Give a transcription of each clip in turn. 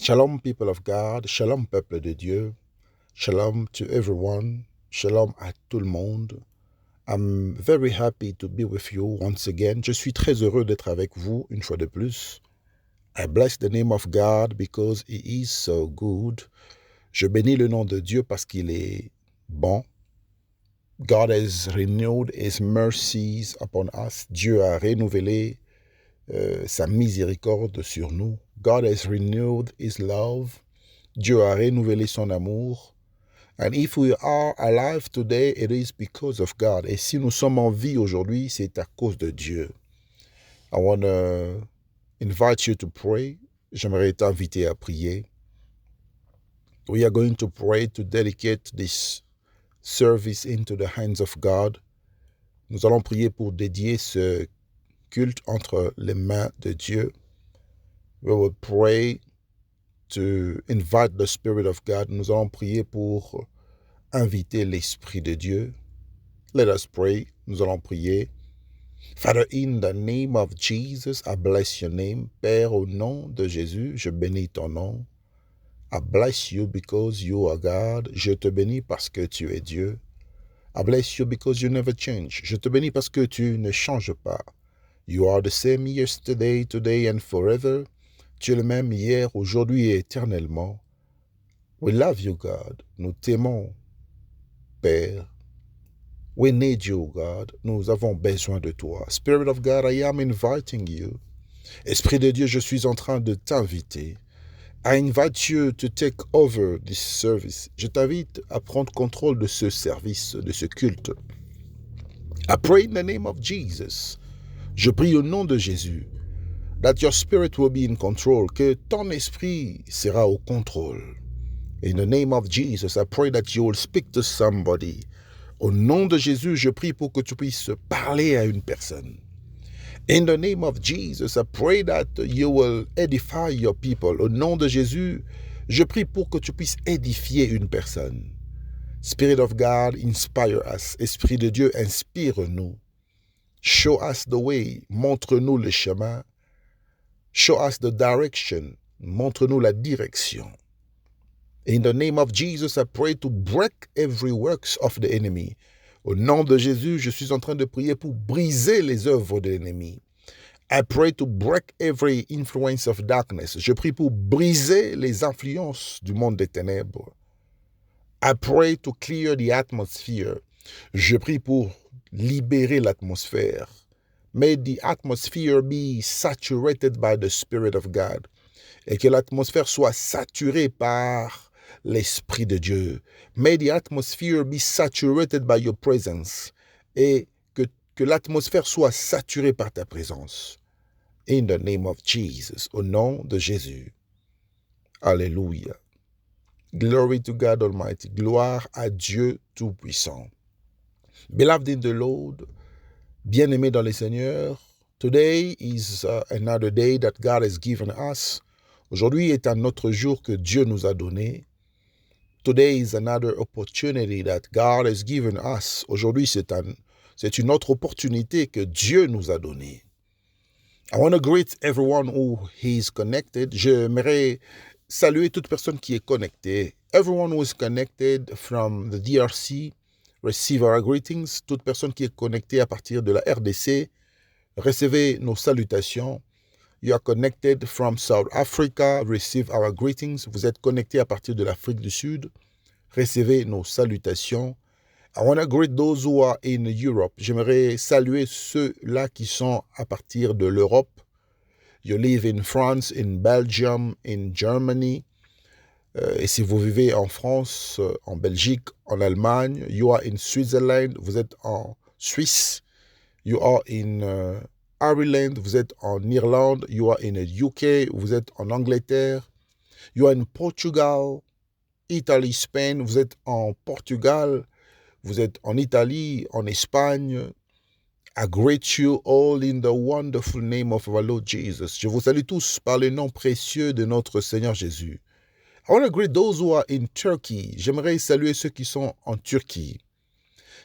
Shalom, people of God. Shalom, peuple de Dieu. Shalom to everyone. Shalom à tout le monde. I'm very happy to be with you once again. Je suis très heureux d'être avec vous une fois de plus. I bless the name of God because He is so good. Je bénis le nom de Dieu parce qu'il est bon. God has renewed His mercies upon us. Dieu a renouvelé sa miséricorde sur nous. God has renewed His love. Dieu a renouvelé son amour. And if we are alive today, it is because of God. Et si nous sommes en vie aujourd'hui, c'est à cause de Dieu. I want to invite you to pray. J'aimerais t'inviter à prier. We are going to pray to dedicate this service into the hands of God. Nous allons prier pour dédier ce culte entre les mains de Dieu. We will pray to invite the Spirit of God. Nous allons prier pour inviter l'Esprit de Dieu. Let us pray. Nous allons prier. Father, in the name of Jesus, I bless your name. Père, au nom de Jésus, je bénis ton nom. I bless you because you are God. Je te bénis parce que tu es Dieu. I bless you because you never change. Je te bénis parce que tu ne changes pas. You are the same yesterday, today and forever. Tu es le même hier, aujourd'hui et éternellement. We love you, God. Nous t'aimons, Père. We need you, God. Nous avons besoin de toi. Spirit of God, I am inviting you. Esprit de Dieu, je suis en train de t'inviter. I invite you to take over this service. Je t'invite à prendre contrôle de ce service, de ce culte. I pray in the name of Jesus. Je prie au nom de Jésus. That your spirit will be in control. Que ton esprit sera au contrôle. In the name of Jesus, I pray that you will speak to somebody. Au nom de Jésus, je prie pour que tu puisses parler à une personne. In the name of Jesus, I pray that you will edify your people. Au nom de Jésus, je prie pour que tu puisses édifier une personne. Spirit of God, inspire us. Esprit de Dieu, inspire-nous. Show us the way. Montre-nous le chemin. Show us the direction. Montre-nous la direction. In the name of Jesus, I pray to break every works of the enemy. Au nom de Jésus, je suis en train de prier pour briser les œuvres de l'ennemi. I pray to break every influence of darkness. Je prie pour briser les influences du monde des ténèbres. I pray to clear the atmosphere. Je prie pour libérer l'atmosphère. May the atmosphere be saturated by the Spirit of God. Et que l'atmosphère soit saturée par l'Esprit de Dieu. May the atmosphere be saturated by your presence. Et que l'atmosphère soit saturée par ta présence. In the name of Jesus. Au nom de Jésus. Alléluia. Glory to God Almighty. Gloire à Dieu Tout-Puissant. Beloved in the Lord, bien-aimés dans le Seigneur, today is another day that God has given us. Aujourd'hui est un autre jour que Dieu nous a donné. Today is another opportunity that God has given us. Aujourd'hui, c'est une autre opportunité que Dieu nous a donnée. I want to greet everyone who is connected. J'aimerais saluer toute personne qui est connectée. Everyone who is connected from the DRC, receive our greetings. Toute personne qui est connectée à partir de la RDC, recevez nos salutations. You are connected from South Africa, receive our greetings. Vous êtes connecté à partir de l'Afrique du Sud, recevez nos salutations. I want to greet those who are in Europe. J'aimerais saluer ceux-là qui sont à partir de l'Europe. You live in France, in Belgium, in Germany. Et si vous vivez en France, en Belgique, en Allemagne, you are in Switzerland, vous êtes en Suisse. You are in Ireland, vous êtes en Irlande. You are in the UK, vous êtes en Angleterre. You are in Portugal, Italy, Spain, vous êtes en Portugal. Vous êtes en Italie, en Espagne. I greet you all in the wonderful name of our Lord Jesus. Je vous salue tous par le nom précieux de notre Seigneur Jésus. I want to greet those who are in Turkey. J'aimerais saluer ceux qui sont en Turquie.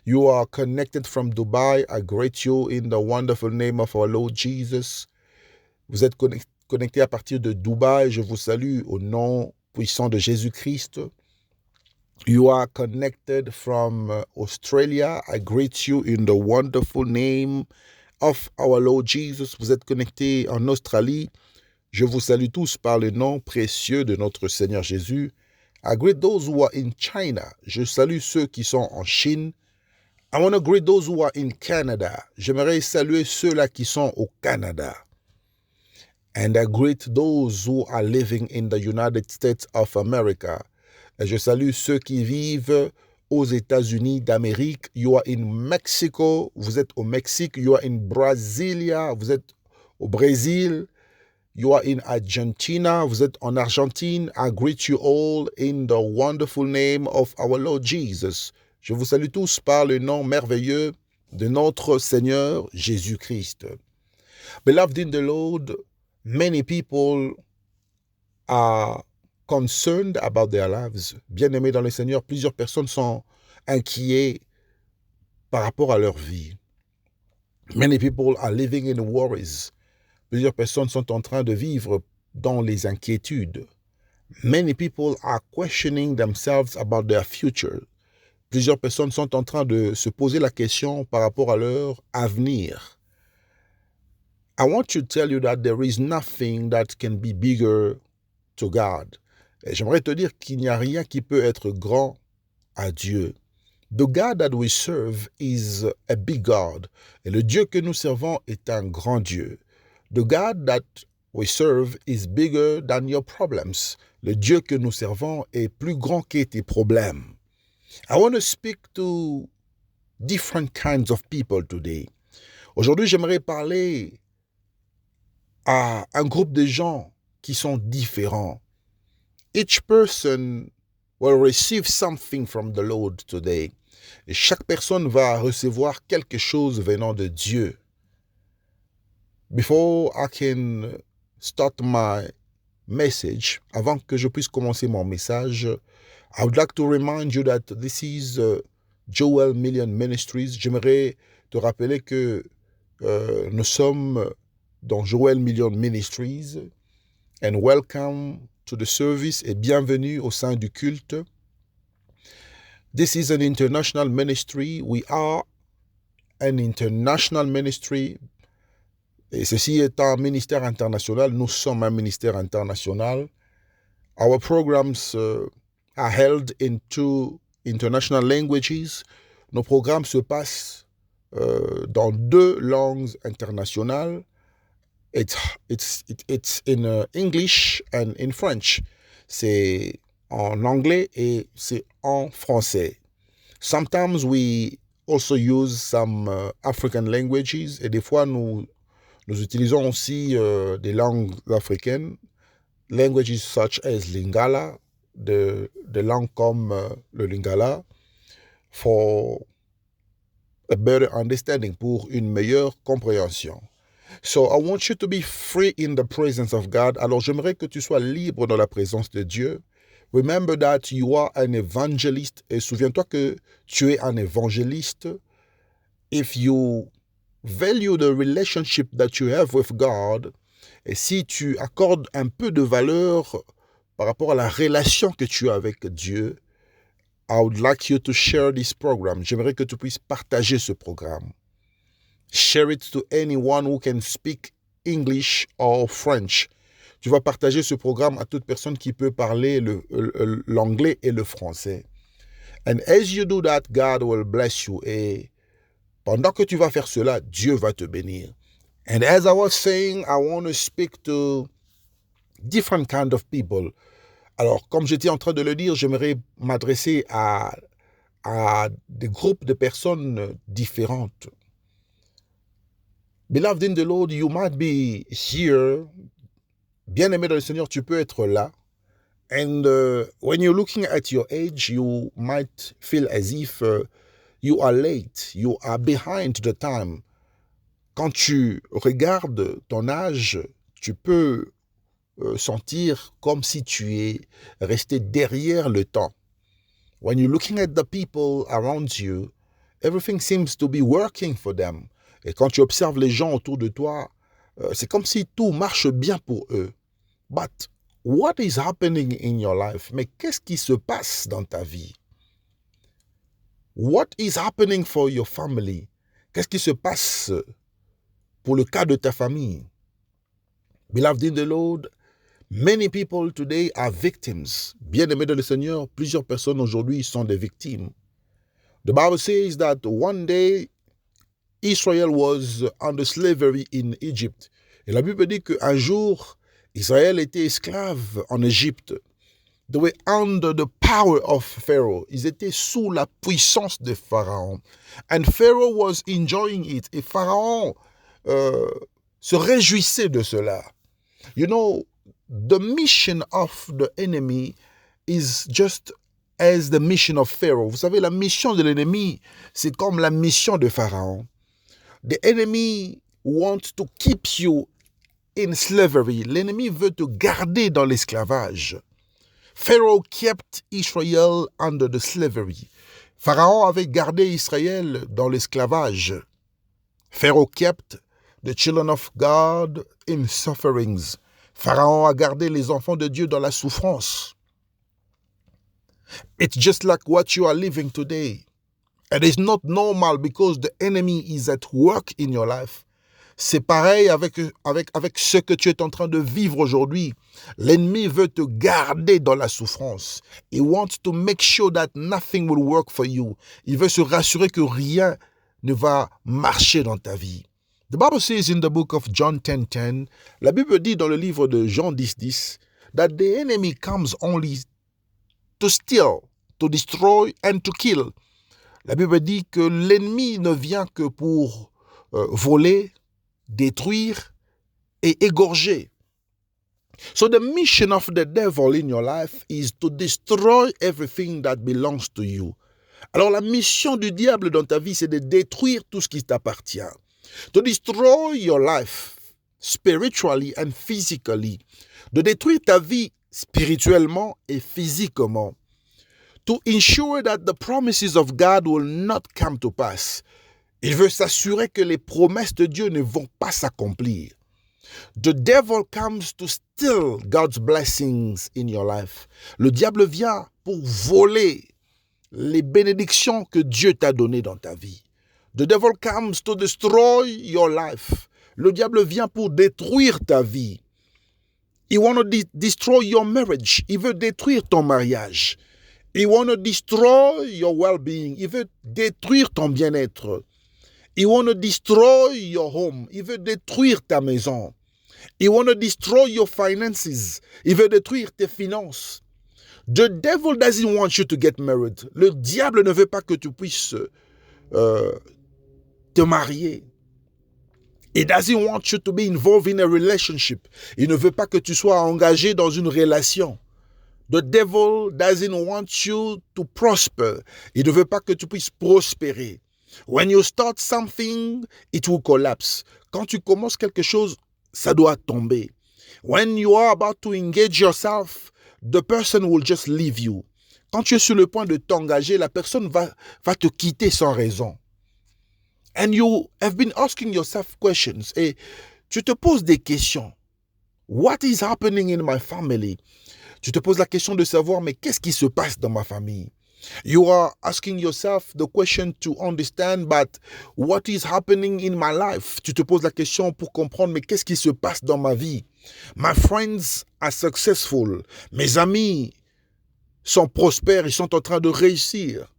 You are connected from Dubai. I greet you in the wonderful name of our Lord Jesus. Vous êtes connectés à partir de Dubaï, je vous salue au nom puissant de Jésus-Christ. You are connected from Australia. I greet you in the wonderful name of our Lord Jesus. Vous êtes connectés en Australie. Je vous salue tous par le nom précieux de notre Seigneur Jésus. I greet those who are in China. Je salue ceux qui sont en Chine. I want to greet those who are in Canada. J'aimerais saluer ceux-là qui sont au Canada. And I greet those who are living in the United States of America. Et je salue ceux qui vivent aux États-Unis d'Amérique. You are in Mexico. Vous êtes au Mexique. You are in Brasilia. Vous êtes au Brésil. You are in Argentina. Vous êtes en Argentine. I greet you all in the wonderful name of our Lord Jesus. Je vous salue tous par le nom merveilleux de notre Seigneur Jésus-Christ. Beloved in the Lord, many people are concerned about their lives. Bien-aimés dans le Seigneur, plusieurs personnes sont inquiets par rapport à leur vie. Many people are living in worries. Plusieurs personnes sont en train de vivre dans les inquiétudes. Many people are questioning themselves about their future. Plusieurs personnes sont en train de se poser la question par rapport à leur avenir. I want to tell you that there is nothing that can be bigger to God. Et j'aimerais te dire qu'il n'y a rien qui peut être grand à Dieu. The God that we serve is a big God. Et le Dieu que nous servons est un grand Dieu. The God that we serve is bigger than your problems. Le Dieu que nous servons est plus grand que tes problèmes. I want to speak to different kinds of people today. Aujourd'hui, j'aimerais parler à un groupe de gens qui sont différents. Each person will receive something from the Lord today. Et chaque personne va recevoir quelque chose venant de Dieu. Before I can start my message, avant que je puisse commencer mon message, I would like to remind you that this is Joel Million Ministries. J'aimerais te rappeler que nous sommes dans Joel Million Ministries. And welcome to the service et bienvenue au sein du culte. This is an international ministry. We are an international ministry. Et ceci est un ministère international. Nous sommes un ministère international. Our programs are held in 2 international languages. Nos programmes se passent dans 2 langues internationales. It's in English and in French. C'est en anglais et c'est en français. Sometimes we also use some African languages. Et des fois, nous utilisons aussi des langues africaines. Languages such as Lingala, des langues comme le Lingala, for a better understanding, pour une meilleure compréhension. So I want you to be free in the presence of God. Alors j'aimerais que tu sois libre dans la présence de Dieu. Remember that you are an evangelist. Et souviens-toi que tu es un évangéliste. If you value the relationship that you have with God, et si tu accordes un peu de valeur par rapport à la relation que tu as avec Dieu, I would like you to share this program. J'aimerais que tu puisses partager ce programme. Share it to anyone who can speak English or French. Tu vas partager ce programme à toute personne qui peut parler l'anglais et le français. And as you do that, God will bless you. Et pendant que tu vas faire cela, Dieu va te bénir. And as I was saying, I want to speak to different kind of people. Alors, comme j'étais en train de le dire, j'aimerais m'adresser à des groupes de personnes différentes. Beloved in the Lord, you might be here. Bien-aimé dans le Seigneur, tu peux être là. And when you're looking at your age, you might feel as if you are late, you are behind the time. Quand tu regardes ton âge, tu peux sentir comme si tu es resté derrière le temps. When you're looking at the people around you, everything seems to be working for them. Et quand tu observes les gens autour de toi, C'est comme si tout marche bien pour eux. But what is happening in your life? Mais qu'est-ce qui se passe dans ta vie? What is happening for your family? Qu'est-ce qui se passe pour le cas de ta famille? Beloved in the Lord, many people today are victims. Bien-aimés dans le Seigneur, plusieurs personnes aujourd'hui sont des victimes. The Bible says that one day Israel was under slavery in Egypt. Et la Bible dit qu'un jour, Israël était esclave en Égypte. They were under the power of Pharaoh. Ils étaient sous la puissance de Pharaon. And Pharaoh was enjoying it. Et Pharaon se réjouissait de cela. You know, the mission of the enemy is just as the mission of Pharaoh. Vous savez, la mission de l'ennemi, c'est comme la mission de Pharaon. The enemy wants to keep you in slavery. L'ennemi veut te garder dans l'esclavage. Pharaoh kept Israel under the slavery. Pharaon avait gardé Israël dans l'esclavage. Pharaoh kept the children of God in sufferings. Pharaon a gardé les enfants de Dieu dans la souffrance. It's just like what you are living today. It is not normal because the enemy is at work in your life. C'est pareil avec ce que tu es en train de vivre aujourd'hui. L'ennemi veut te garder dans la souffrance. He wants to make sure that nothing will work for you. Il veut se rassurer que rien ne va marcher dans ta vie. The Bible says in the book of John 10:10, la Bible dit dans le livre de Jean 10:10, that the enemy comes only to steal, to destroy and to kill. La Bible dit que l'ennemi ne vient que pour voler, détruire et égorger. So the mission of the devil in your life is to destroy everything that belongs to you. Alors la mission du diable dans ta vie, c'est de détruire tout ce qui t'appartient. To destroy your life spiritually and physically. De détruire ta vie spirituellement et physiquement. To ensure that the promises of God will not come to pass. Il veut s'assurer que les promesses de Dieu ne vont pas s'accomplir. The devil comes to steal God's blessings in your life. Le diable vient pour voler les bénédictions que Dieu t'a données dans ta vie. The devil comes to destroy your life. Le diable vient pour détruire ta vie. He want to destroy your marriage. Il veut détruire ton mariage. He want to destroy your well-being. Il veut détruire ton bien-être. He want to destroy your home. Il veut détruire ta maison. He want to destroy your finances. Il veut détruire tes finances. The devil doesn't want you to get married. Le diable ne veut pas que tu puisses te marier. He doesn't want you to be involved in a relationship. Il ne veut pas que tu sois engagé dans une relation. The devil doesn't want you to prosper. Il ne veut pas que tu puisses prospérer. When you start something, it will collapse. Quand tu commences quelque chose, ça doit tomber. When you are about to engage yourself, the person will just leave you. Quand tu es sur le point de t'engager, la personne va te quitter sans raison. And you have been asking yourself questions. Et tu te poses des questions. What is happening in my family? Tu te poses la question de savoir, mais qu'est-ce qui se passe dans ma famille? You are asking yourself the question to understand, but what is happening in my life? Tu te poses la question pour comprendre, mais qu'est-ce qui se passe dans ma vie? My friends are successful. Mes amis sont prospères, ils sont en train de réussir.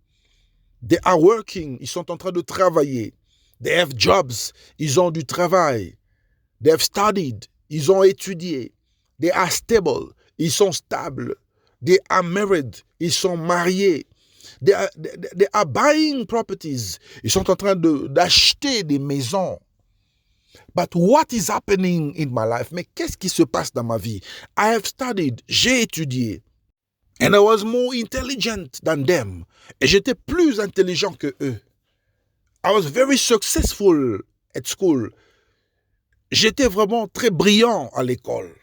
They are working, ils sont en train de travailler. They have jobs, ils ont du travail. They have studied, ils ont étudié. They are stable, ils sont stables. They are married, ils sont mariés. They are buying properties. Ils sont en train d'acheter des maisons. But what is happening in my life? Mais qu'est-ce qui se passe dans ma vie? I have studied, j'ai étudié. And I was more intelligent than them. Et j'étais plus intelligent que eux. I was very successful at school. J'étais vraiment très brillant à l'école.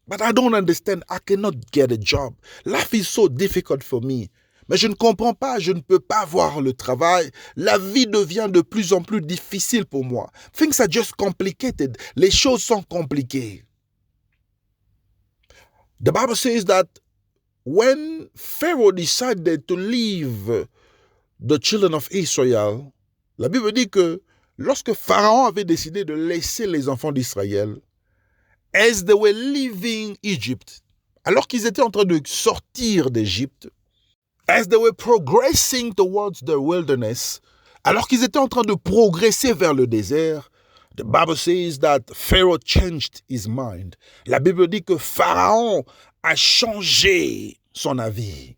But I don't understand. I cannot get a job. Life is so difficult for me. Mais je ne comprends pas, je ne peux pas avoir le travail. La vie devient de plus en plus difficile pour moi. Things are just complicated. Les choses sont compliquées. The Bible says that when Pharaoh decided to leave the children of Israel, la Bible dit que lorsque Pharaon avait décidé de laisser les enfants d'Israël, as they were leaving Egypt, alors qu'ils étaient en train de sortir d'Égypte, as they were progressing towards the wilderness, alors qu'ils étaient en train de progresser vers le désert, the Bible says that Pharaoh changed his mind. La Bible dit que Pharaon a changé son avis.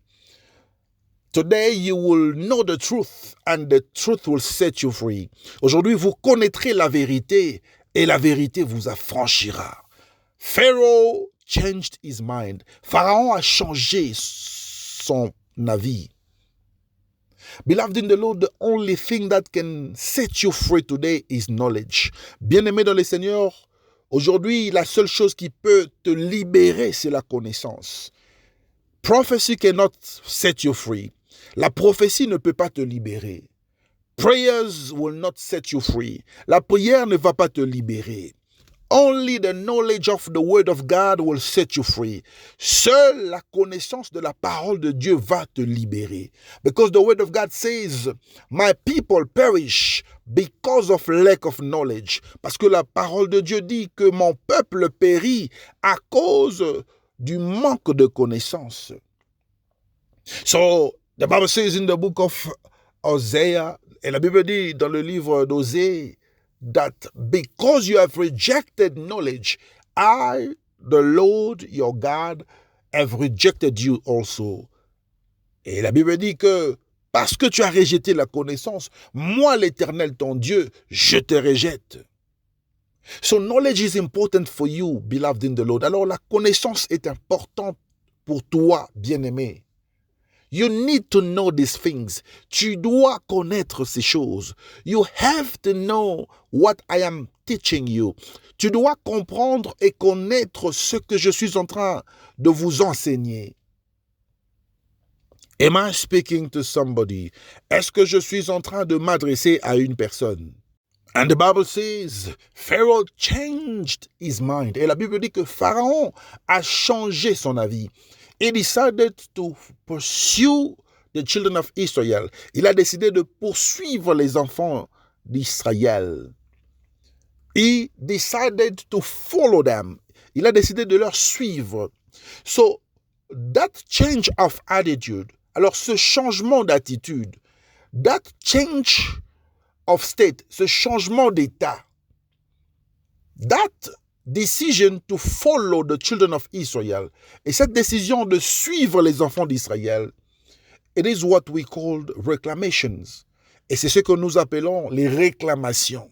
Today you will know the truth and the truth will set you free. Aujourd'hui, vous connaîtrez la vérité et la vérité vous affranchira. Pharaoh changed his mind. Pharaon a changé son avis. Beloved in the Lord, the only thing that can set you free today is knowledge. Bien-aimé dans le Seigneur, aujourd'hui, la seule chose qui peut te libérer, c'est la connaissance. Prophecy cannot set you free. La prophétie ne peut pas te libérer. Prayers will not set you free. La prière ne va pas te libérer. Only the knowledge of the word of God will set you free. Seule la connaissance de la parole de Dieu va te libérer. Because the word of God says, my people perish because of lack of knowledge. Parce que la parole de Dieu dit que mon peuple périt à cause du manque de connaissance. So, the Bible says in the book of Hosea, et la Bible dit dans le livre d'Osée, that because you have rejected knowledge, I, the Lord your God, have rejected you also. Et la Bible dit que parce que tu as rejeté la connaissance, moi l'Éternel ton Dieu, je te rejette. So knowledge is important for you, beloved in the Lord. Alors la connaissance est importante pour toi, bien-aimé. You need to know these things. Tu dois connaître ces choses. You have to know what I am teaching you. Tu dois comprendre et connaître ce que je suis en train de vous enseigner. Am I speaking to somebody? Est-ce que je suis en train de m'adresser à une personne? And the Bible says, Pharaoh changed his mind. Et la Bible dit que Pharaon a changé son avis. He decided to pursue the children of Israel. Il a décidé de poursuivre les enfants d'Israël. He decided to follow them. Il a décidé de leur suivre. So, that change of attitude, alors ce changement d'attitude, that change of state, ce changement d'état, that decision to follow the children of Israel, et cette décision de suivre les enfants d'Israël, it is what we call reclamations. Et c'est ce que nous appelons les réclamations.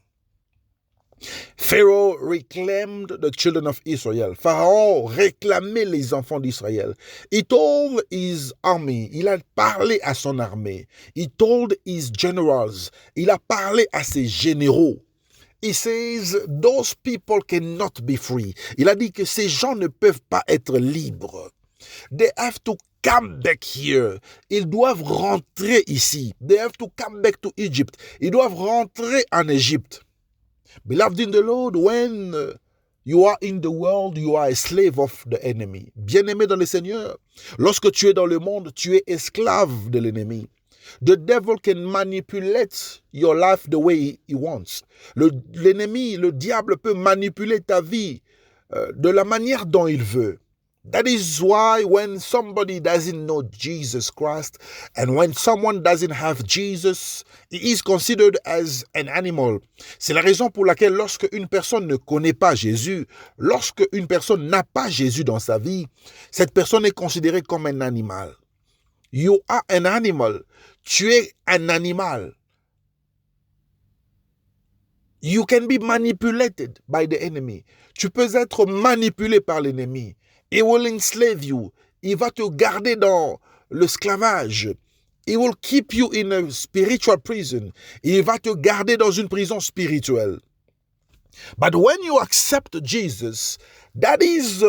Pharaoh reclaimed the children of Israel. Pharaon réclamait les enfants d'Israël. He told his army, il a parlé à son armée. He told his generals, il a parlé à ses généraux. He says, those people cannot be free. Il a dit que ces gens ne peuvent pas être libres. They have to come back here. Ils doivent rentrer ici. They have to come back to Egypt. Ils doivent rentrer en Égypte. Beloved in the Lord, when you are in the world, you are a slave of the enemy. Bien-aimé dans le Seigneur, lorsque tu es dans le monde, tu es esclave de l'ennemi. The devil can manipulate your life the way he wants. L'ennemi, le diable peut manipuler ta vie de la manière dont il veut. That is why when somebody doesn't know Jesus Christ and when someone doesn't have Jesus, he is considered as an animal. C'est la raison pour laquelle lorsque une personne ne connaît pas Jésus, lorsque une personne n'a pas Jésus dans sa vie, cette personne est considérée comme un animal. You are an animal. Tu es un animal. You can be manipulated by the enemy. Tu peux être manipulé par l'ennemi. He will enslave you. Il va te garder dans l'esclavage. He will keep you in a spiritual prison. Il va te garder dans une prison spirituelle. But when you accept Jesus, that is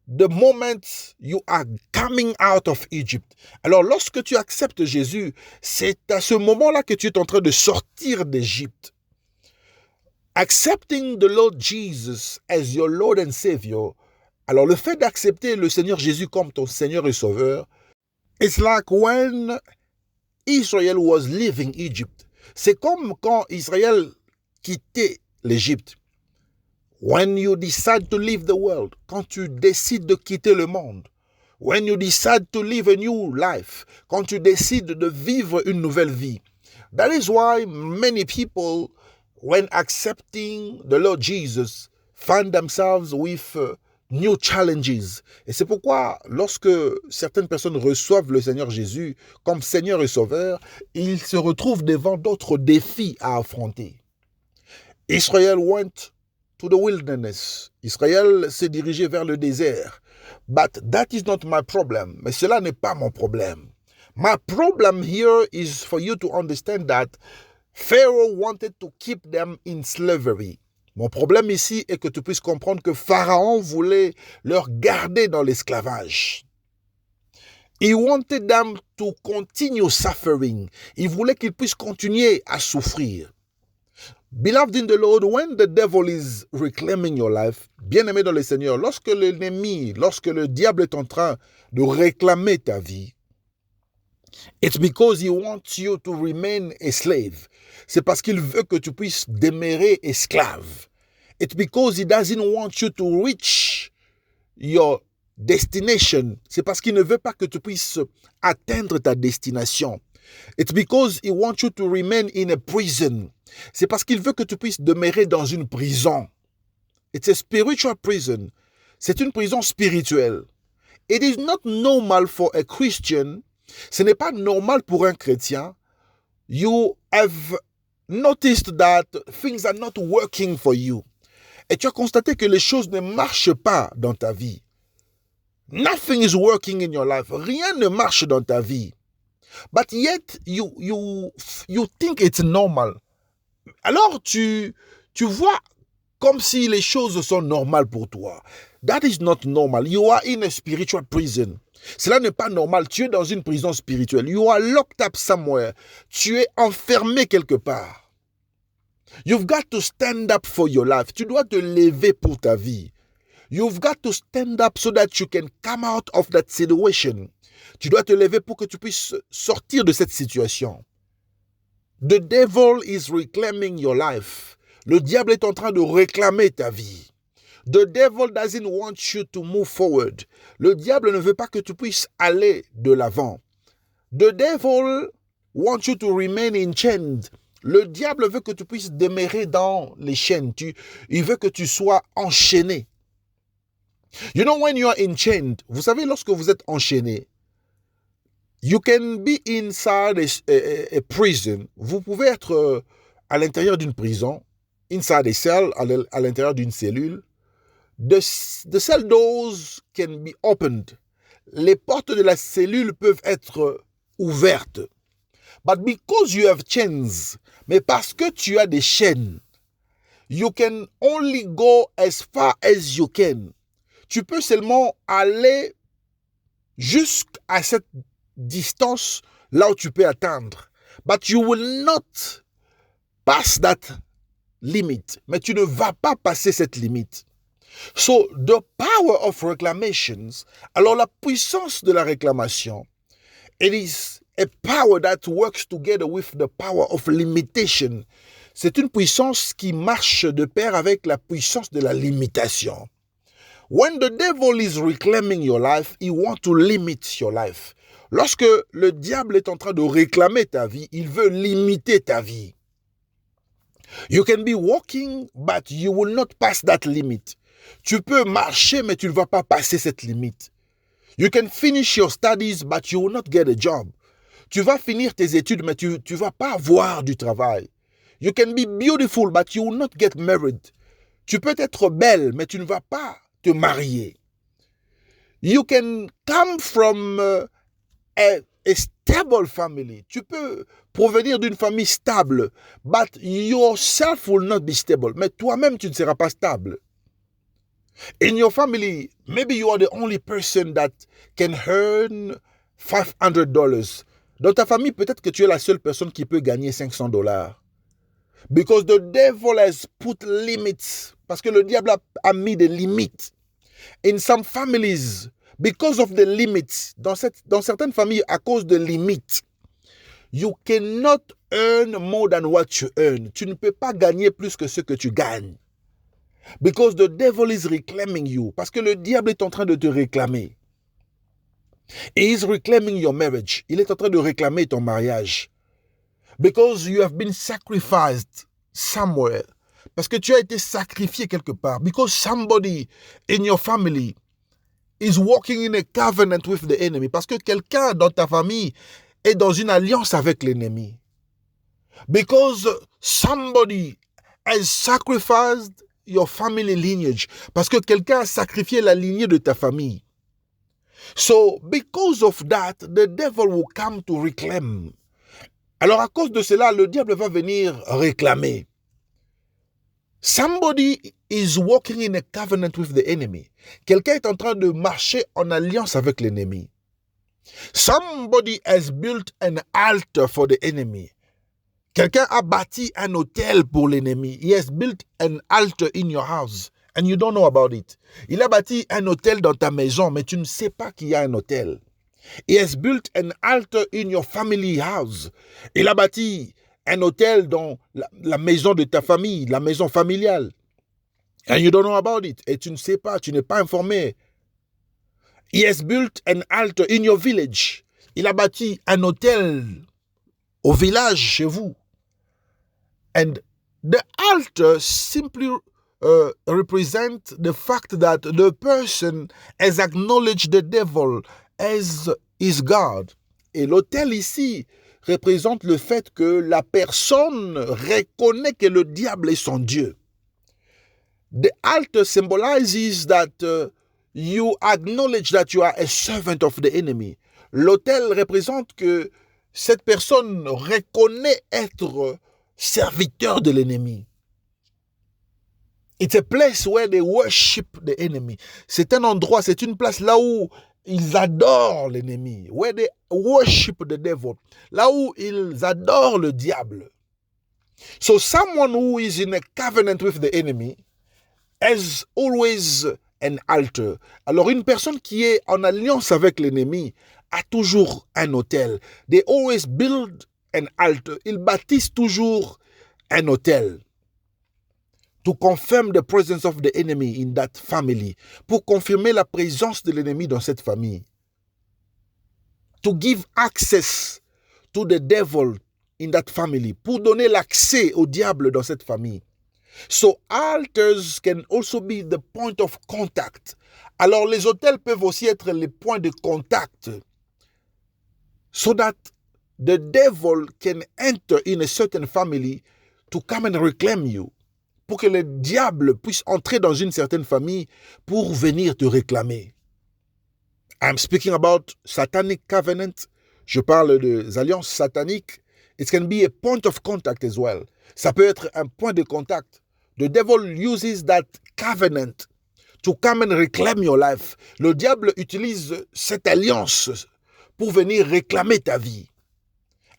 the moment you are coming out of Egypt. Alors, lorsque tu acceptes Jésus, c'est à ce moment-là que tu es en train de sortir d'Égypte. Accepting the Lord Jesus as your Lord and Savior. Alors, le fait d'accepter le Seigneur Jésus comme ton Seigneur et Sauveur, it's like when Israel was leaving Egypt. C'est comme quand Israël quittait l'Égypte. When you decide to leave the world, quand tu décides de quitter le monde, when you decide to live a new life, quand tu décides de vivre une nouvelle vie. That is why many people, when accepting the Lord Jesus, find themselves with new challenges. Et c'est pourquoi, lorsque certaines personnes reçoivent le Seigneur Jésus comme Seigneur et Sauveur, ils se retrouvent devant d'autres défis à affronter. Israel went to the wilderness. Israël s'est dirigé vers le désert. But that is not my problem. Mais cela n'est pas mon problème. My problem here is for you to understand that Pharaoh wanted to keep them in slavery. Mon problème ici est que tu puisses comprendre que Pharaon voulait leur garder dans l'esclavage. He wanted them to continue suffering. Il voulait qu'ils puissent continuer à souffrir. Beloved in the Lord, when the devil is reclaiming your life, bien-aimé dans le Seigneur, lorsque l'ennemi, lorsque le diable est en train de réclamer ta vie, it's because he wants you to remain a slave. C'est parce qu'il veut que tu puisses demeurer esclave. It's because he doesn't want you to reach your destination. C'est parce qu'il ne veut pas que tu puisses atteindre ta destination. It's because he wants you to remain in a prison. C'est parce qu'il veut que tu puisses demeurer dans une prison. It's a spiritual prison. C'est une prison spirituelle. It is not normal for a Christian. Ce n'est pas normal pour un chrétien. You have noticed that things are not working for you. Et tu as constaté que les choses ne marchent pas dans ta vie. Nothing is working in your life. Rien ne marche dans ta vie. But yet, you think it's normal. Alors, tu vois comme si les choses sont normales pour toi. That is not normal. You are in a spiritual prison. Cela n'est pas normal. Tu es dans une prison spirituelle. You are locked up somewhere. Tu es enfermé quelque part. You've got to stand up for your life. Tu dois te lever pour ta vie. You've got to stand up so that you can come out of that situation. Tu dois te lever pour que tu puisses sortir de cette situation. The devil is reclaiming your life. Le diable est en train de réclamer ta vie. The devil doesn't want you to move forward. Le diable ne veut pas que tu puisses aller de l'avant. The devil wants you to remain enchained. Le diable veut que tu puisses demeurer dans les chaînes. Il veut que tu sois enchaîné. You know, when you are enchained, vous savez, lorsque vous êtes enchaîné, you can be inside a prison. Vous pouvez être à l'intérieur d'une prison, inside a cell, à l'intérieur d'une cellule. The cell doors can be opened. Les portes de la cellule peuvent être ouvertes. But because you have chains, mais parce que tu as des chaînes, you can only go as far as you can. Tu peux seulement aller jusqu'à cette distance là où tu peux atteindre. But you will not pass that limit. Mais tu ne vas pas passer cette limite. So, the power of reclamations, alors la puissance de la réclamation, it is a power that works together with the power of limitation. C'est une puissance qui marche de pair avec la puissance de la limitation. When the devil is reclaiming your life, he wants to limit your life. Lorsque le diable est en train de réclamer ta vie, il veut limiter ta vie. You can be walking, but you will not pass that limit. Tu peux marcher, mais tu ne vas pas passer cette limite. You can finish your studies, but you will not get a job. Tu vas finir tes études, mais tu ne vas pas avoir du travail. You can be beautiful, but you will not get married. Tu peux être belle, mais tu ne vas pas te marier. You can come from a stable family. Tu peux provenir d'une famille stable, but yourself will not be stable. Mais toi-même, tu ne seras pas stable. In your family, maybe you are the only person that can earn $500. Dans ta famille, peut-être que tu es la seule personne qui peut gagner $500. Because the devil has put limits. Parce que le diable a mis des limites. In some families, because of the limits, dans certaines familles, à cause de limites, you cannot earn more than what you earn. Tu ne peux pas gagner plus que ce que tu gagnes. Because the devil is reclaiming you. Parce que le diable est en train de te réclamer. He is reclaiming your marriage. Il est en train de réclamer ton mariage. Because you have been sacrificed somewhere. Parce que tu as été sacrifié quelque part. Because somebody in your family is walking in a covenant with the enemy. Parce que quelqu'un dans ta famille est dans une alliance avec l'ennemi. Because somebody has sacrificed your family lineage. Parce que quelqu'un a sacrifié la lignée de ta famille. So, because of that, the devil will come to reclaim. Alors, à cause de cela, le diable va venir réclamer. Somebody is walking in a covenant with the enemy. Quelqu'un est en train de marcher en alliance avec l'ennemi. Somebody has built an altar for the enemy. Quelqu'un a bâti un hôtel pour l'ennemi. He has built an altar in your house and you don't know about it. Il a bâti un hôtel dans ta maison, mais tu ne sais pas qu'il y a un hôtel. He has built an altar in your family house. Il a bâti un hôtel dans la maison de ta famille, la maison familiale. And you don't know about it. Et tu ne sais pas, tu n'es pas informé. He has built an altar in your village. Il a bâti un hôtel au village chez vous. And the altar simply represents the fact that the person has acknowledged the devil as his God. Et l'autel ici représente le fait que la personne reconnaît que le diable est son Dieu. The altar symbolizes that you acknowledge that you are a servant of the enemy. L'autel représente que cette personne reconnaît être serviteur de l'ennemi. It's a place where they worship the enemy. C'est un endroit, c'est une place là où ils adorent l'ennemi. Where they worship the devil. Là où ils adorent le diable. So someone who is in a covenant with the enemy has always an altar. Alors une personne qui est en alliance avec l'ennemi a toujours un autel. They always build an altar. Ils bâtissent toujours un autel. To confirm the presence of the enemy in that family. Pour confirmer la présence de l'ennemi dans cette famille. To give access to the devil in that family. Pour donner l'accès au diable dans cette famille. So altars can also be the point of contact. Alors les autels peuvent aussi être les points de contact. So that the devil can enter in a certain family to come and reclaim you. Pour que le diable puisse entrer dans une certaine famille pour venir te réclamer. I'm speaking about satanic covenant. Je parle des alliances sataniques. It can be a point of contact as well. Ça peut être un point de contact. The devil uses that covenant to come and reclaim your life. Le diable utilise cette alliance pour venir réclamer ta vie.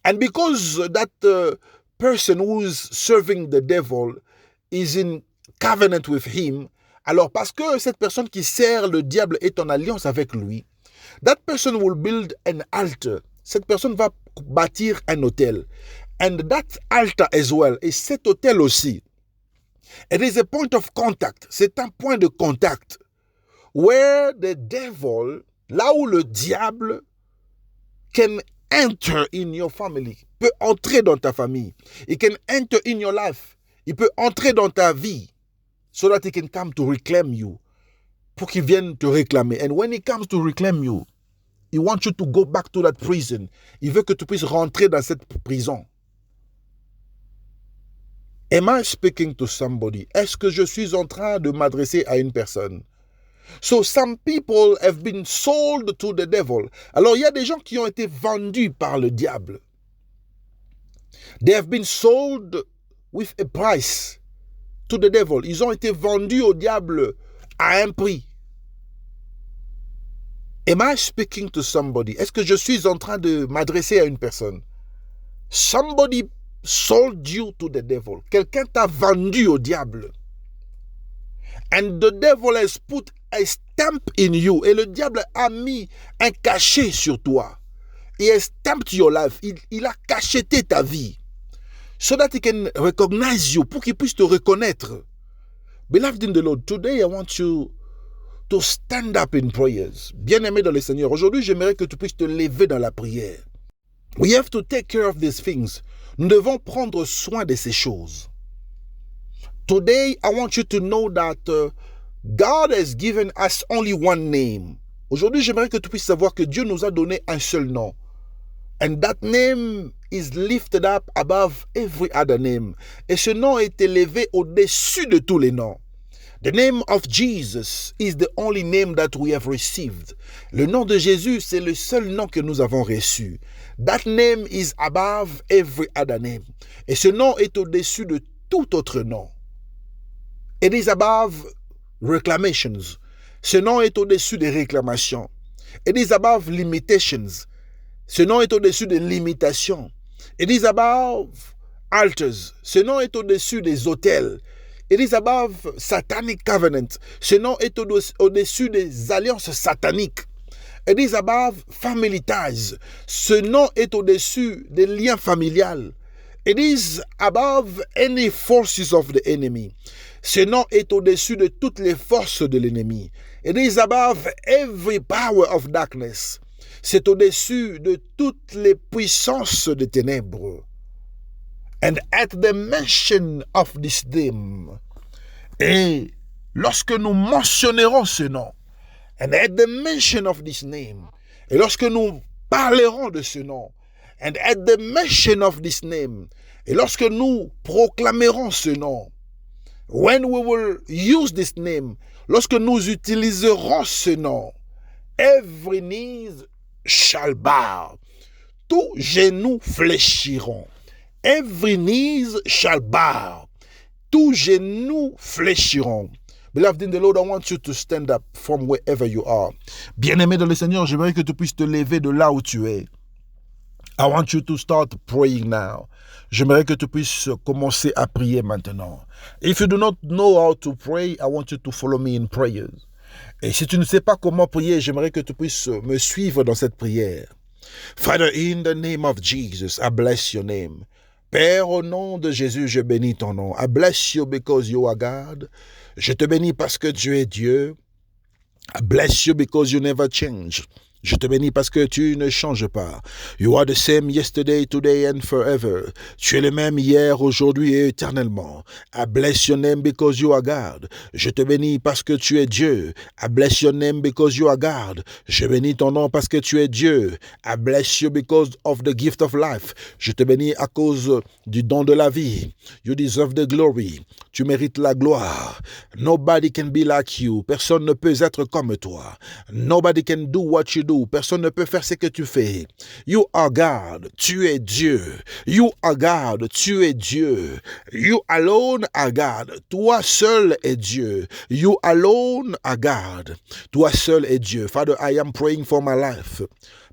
And because that person who is serving the devil is in covenant with him, alors parce que cette personne qui sert le diable est en alliance avec lui, that person will build an altar. Cette personne va bâtir un autel. And that altar as well, et cet autel aussi, it is a point of contact. C'est un point de contact. Where the devil, là où le diable can enter in your family, peut entrer dans ta famille. He can enter in your life. Il peut entrer dans ta vie so that he can come to reclaim you. Pour qu'il vienne te réclamer. And when he comes to reclaim you, he wants you to go back to that prison. Il veut que tu puisses rentrer dans cette prison. Am I speaking to somebody? Est-ce que je suis en train de m'adresser à une personne? So some people have been sold to the devil. Alors il y a des gens qui ont été vendus par le diable. They have been sold with a price to the devil. Ils ont été vendus au diable à un prix. Am I speaking to somebody? Est-ce que je suis en train de m'adresser à une personne? Somebody sold you to the devil. Quelqu'un t'a vendu au diable. And the devil has put a stamp in you. Et le diable a mis un cachet sur toi. He has stamped your life. Il a cacheté ta vie. So that he can recognize you. Pour qu'il puisse te reconnaître. Beloved in the Lord, today I want you to stand up in prayers. Bien-aimé dans le Seigneur, aujourd'hui, j'aimerais que tu puisses te lever dans la prière. We have to take care of these things. Nous devons prendre soin de ces choses. Today, I want you to know that God has given us only one name. Aujourd'hui, j'aimerais que tu puisses savoir que Dieu nous a donné un seul nom. And that name is lifted up above every other name. Et ce nom est élevé au-dessus de tous les noms. The name of Jesus is the only name that we have received. Le nom de Jésus, c'est le seul nom que nous avons reçu. That name is above every other name. Et ce nom est au-dessus de tout autre nom. It is above reclamations. Ce nom est au-dessus des réclamations. It is above limitations. Ce nom est au-dessus des limitations. It is above altars. Ce nom est au-dessus des autels. It is above satanic covenant. Ce nom est au-dessus des alliances sataniques. It is above family ties. Ce nom est au-dessus des liens familiales. It is above any forces of the enemy. Ce nom est au-dessus de toutes les forces de l'ennemi. It is above every power of darkness. C'est au-dessus de toutes les puissances des ténèbres. And at the mention of this name, et lorsque nous mentionnerons ce nom, and at the mention of this name, et lorsque nous parlerons de ce nom, and at the mention of this name, et lorsque nous proclamerons ce nom, when we will use this name, lorsque nous utiliserons ce nom, every knee shall bow, tous genoux fléchiront. Every knees shall bow. Tous genoux fléchiront. Beloved in the Lord, I want you to stand up from wherever you are. Bien-aimé dans le Seigneur, j'aimerais que tu puisses te lever de là où tu es. I want you to start praying now. J'aimerais que tu puisses commencer à prier maintenant. If you do not know how to pray, I want you to follow me in prayers. Et si tu ne sais pas comment prier, j'aimerais que tu puisses me suivre dans cette prière. Father, in the name of Jesus, I bless your name. Père, au nom de Jésus, je bénis ton nom. I bless you because you are God. Je te bénis parce que tu es Dieu. I bless you because you never change. Je te bénis parce que tu ne changes pas. You are the same yesterday, today and forever. Tu es le même hier, aujourd'hui et éternellement. I bless your name because you are God. Je te bénis parce que tu es Dieu. I bless your name because you are God. Je bénis ton nom parce que tu es Dieu. I bless you because of the gift of life. Je te bénis à cause du don de la vie. You deserve the glory. Tu mérites la gloire. Nobody can be like you. Personne ne peut être comme toi. Nobody can do what you do. Personne ne peut faire ce que tu fais. You are God. Tu es Dieu. You are God. Tu es Dieu. You alone are God. Toi seul est Dieu. You alone are God. Toi seul est Dieu. Father, I am praying for my life.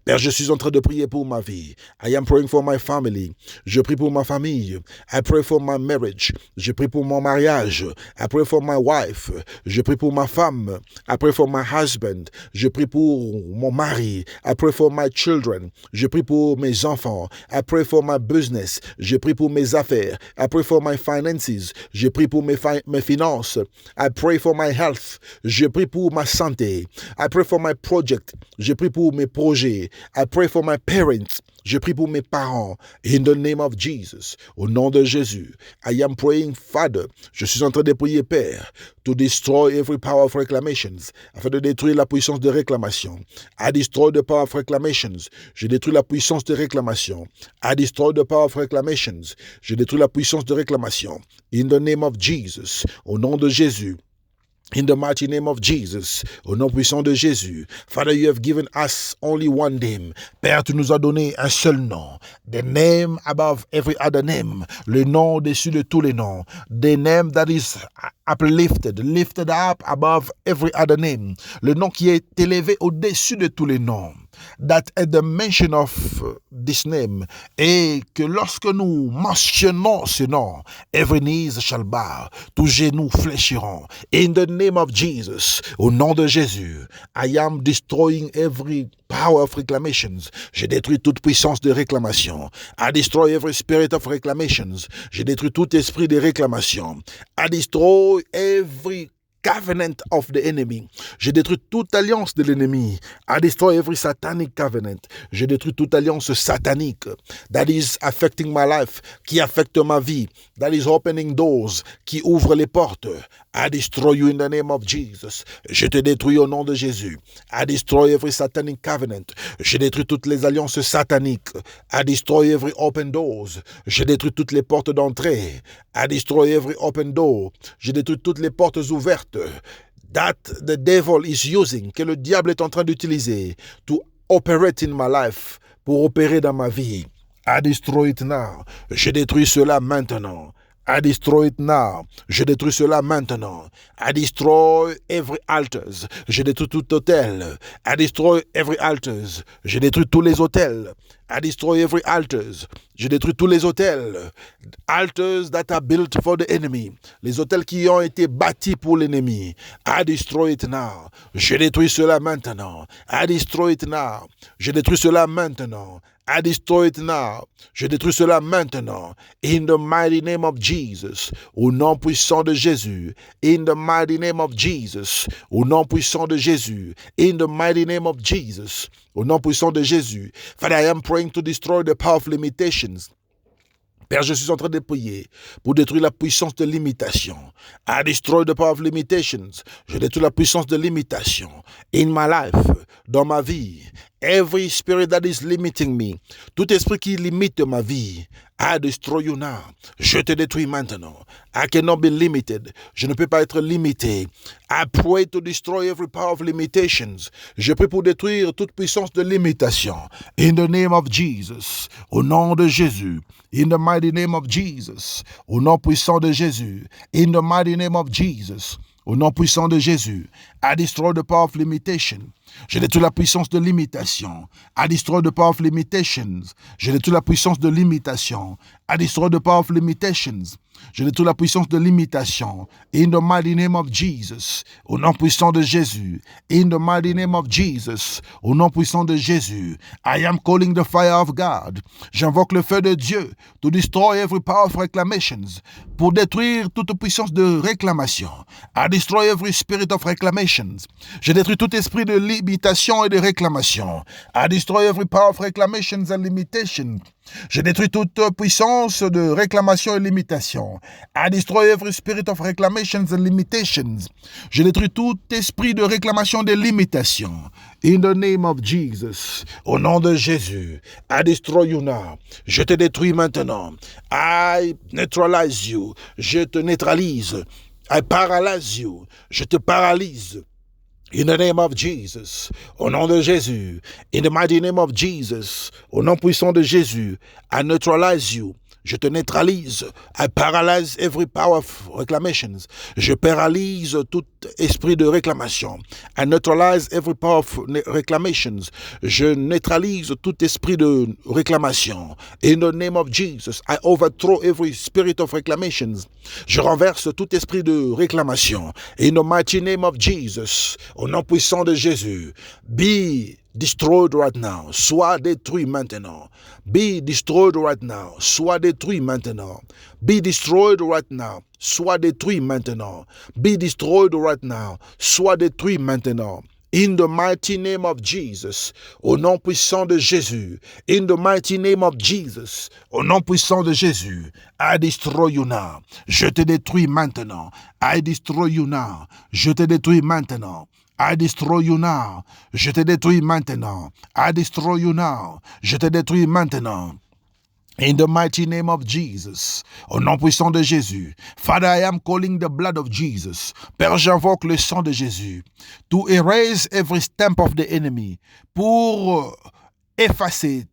Père, je suis en train de prier pour ma vie. I am praying for my family. Je prie pour ma famille. I pray for my marriage. Je prie pour mon mariage. I pray for my wife. Je prie pour ma femme. I pray for my husband. Je prie pour mon mari. I pray for my children. Je prie pour mes enfants. I pray for my business. Je prie pour mes affaires. I pray for my finances. Je prie pour mes finances. I pray for my health. Je prie pour ma santé. I pray for my project. Je prie pour mes projets. I pray for my parents. Je prie pour mes parents. In the name of Jesus. Au nom de Jésus. I am praying, Father. Je suis en train de prier, Père, to destroy every power of reclamations. Afin de détruire la puissance de réclamation. I destroy the power of reclamations. Je détruis la puissance de réclamation. I destroy the power of reclamations. Je détruis la puissance de réclamation. In the name of Jesus. Au nom de Jésus. In the mighty name of Jesus, au nom puissant de Jésus. Father, you have given us only one name. Père, tu nous as donné un seul nom. The name above every other name. Le nom au-dessus de tous les noms. The name that is uplifted, lifted up above every other name. Le nom qui est élevé au-dessus de tous les noms. That at the mention of this name, et que lorsque nous mentionnons ce nom, every knee shall bow, tous genoux fléchiront. In the name of Jesus, au nom de Jésus, I am destroying every power of reclamations. Je détruis toute puissance de réclamation. I destroy every spirit of reclamations. Je détruis tout esprit de réclamation. I destroy every covenant of the enemy. Je détruis toute alliance de l'ennemi. I destroy every satanic covenant. Je détruis toute alliance satanique that is affecting my life, qui affecte ma vie, that is opening doors, qui ouvre les portes. I destroy you in the name of Jesus. Je te détruis au nom de Jésus. I destroy every satanic covenant. Je détruis toutes les alliances sataniques. I destroy every open doors. Je détruis toutes les portes d'entrée. I destroy every open door. Je détruis toutes les portes ouvertes that the devil is using, que le diable est en train d'utiliser to operate in my life, pour opérer dans ma vie. I destroy it now. Je détruis cela maintenant. I destroy it now. Je détruis cela maintenant. I destroy every altars. Je détruis tout hôtel. I destroy every altars. Je détruis tous les hôtels. I destroy every altars. Je détruis tous les hôtels. Altars that are built for the enemy. Les hôtels qui ont été bâtis pour l'ennemi. I destroy it now. Je détruis cela maintenant. I destroy it now. Je détruis cela maintenant. I destroy it now. Je détruis cela maintenant. In the mighty name of Jesus. Au nom puissant de Jésus. In the mighty name of Jesus. Au nom puissant de Jésus. In the mighty name of Jesus. Au nom puissant de Jésus. Father, I am praying to destroy the power of limitations. Père, je suis en train de prier pour détruire la puissance de limitation. I destroy the power of limitations. Je détruis la puissance de limitation. In my life, dans ma vie. Every spirit that is limiting me. Tout esprit qui limite ma vie. I destroy you now. Je te détruis maintenant. I cannot be limited. Je ne peux pas être limité. I pray to destroy every power of limitations. Je prie pour détruire toute puissance de limitation. In the name of Jesus. Au nom de Jésus. In the mighty name of Jesus. Au nom puissant de Jésus. In the mighty name of Jesus. Au nom puissant de Jésus. I destroy the power of limitation. Je détruis la puissance de limitation. I destroy the power of limitations. Je détruis la puissance de limitation. I destroy the power of limitations. Je détruis la puissance de limitation. In the mighty name of Jesus. Au nom puissant de Jésus. In the mighty name of Jesus. Au nom puissant de Jésus. I am calling the fire of God. J'invoque le feu de Dieu to destroy every power of reclamations. Pour détruire toute puissance de réclamation. I destroy every spirit of reclamations. Je détruis tout esprit de limitation et de réclamation. I destroy every power of reclamations and limitation. Je détruis toute puissance de réclamation et limitation. I destroy every spirit of reclamations and limitations. Je détruis tout esprit de réclamation et de limitation. In the name of Jesus. Au nom de Jésus. I destroy you now. Je te détruis maintenant. I neutralize you. Je te neutralise. I paralyze you. Je te paralyse. In the name of Jesus, au nom de Jésus, in the mighty name of Jesus, au nom puissant de Jésus, I neutralize you. Je te neutralise. I paralyze every power of reclamations. Je paralyse tout esprit de réclamation. I neutralize every power of reclamations. Je neutralise tout esprit de réclamation. In the name of Jesus, I overthrow every spirit of reclamations. Je renverse tout esprit de réclamation. In the mighty name of Jesus, au nom puissant de Jésus, be destroyed right now. Sois détruit maintenant. Be destroyed right now. Sois détruit maintenant. Be destroyed right now. Sois détruit maintenant. Be destroyed right now. Sois détruit maintenant. In the mighty name of Jesus, au nom puissant de Jésus, in the mighty name of Jesus, au nom puissant de Jésus, I destroy you now. Je te détruis maintenant. I destroy you now. Je te détruis maintenant. I destroy you now. Je te détruis maintenant. I destroy you now. Je te détruis maintenant. In the mighty name of Jesus, au nom puissant de Jésus, Father, I am calling the blood of Jesus. Père, j'invoque le sang de Jésus to erase every stamp of the enemy, pour effacer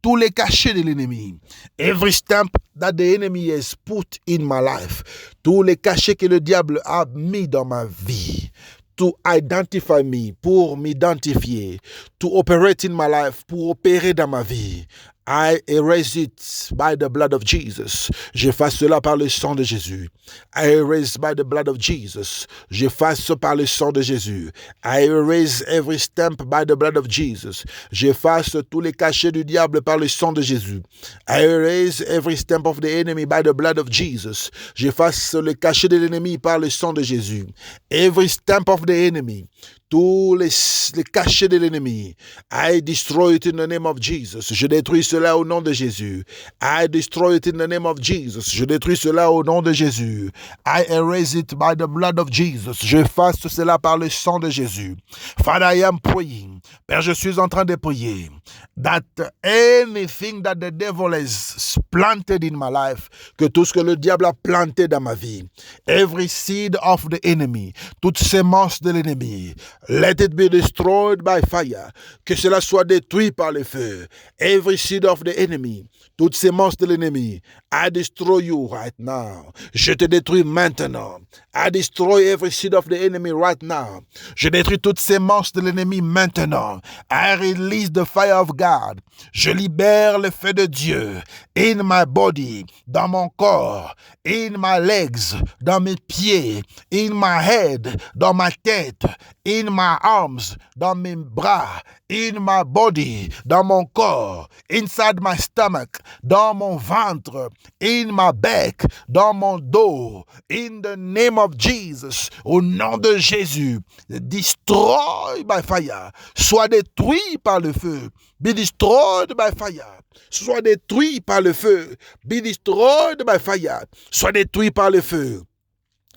tous les cachets de l'ennemi. Every stamp that the enemy has put in my life, tous les cachets que le diable a mis dans ma vie. To identify me, pour m'identifier, to operate in my life, pour opérer dans ma vie. I erase it by the blood of Jesus. J'efface cela par le sang de Jésus. I erase by the blood of Jesus. J'efface par le sang de Jésus. I erase every stamp by the blood of Jesus. J'efface tous les cachets du diable par le sang de Jésus. I erase every stamp of the enemy by the blood of Jesus. J'efface le cachet de l'ennemi par le sang de Jésus. Every stamp of the enemy. Tous les cachets de l'ennemi. I destroy it in the name of Jesus. Je détruis cela au nom de Jésus. I destroy it in the name of Jesus. Je détruis cela au nom de Jésus. I erase it by the blood of Jesus. J'efface cela par le sang de Jésus. Father, I am praying. Père, je suis en train de prier that anything that the devil has planted in my life, que tout ce que le diable a planté dans ma vie, every seed of the enemy, toute sémence de l'ennemi, let it be destroyed by fire. Que cela soit détruit par le feu. Every seed of the enemy, toute sémence de l'ennemi, I destroy you right now. Je te détruis maintenant. I destroy every seed of the enemy right now. Je détruis toute sémence de l'ennemi maintenant. I release the fire of God. Je libère le feu de Dieu in my body, dans mon corps, in my legs, dans mes pieds, in my head, dans ma tête, in my arms, dans mes bras, in my body, dans mon corps, inside my stomach, dans mon ventre, in my back, dans mon dos, in the name of Jesus, au nom de Jésus, destroy by fire, soit détruit par le feu, be destroyed by fire, soit détruit par le feu, be destroyed by fire, soit détruit par le feu.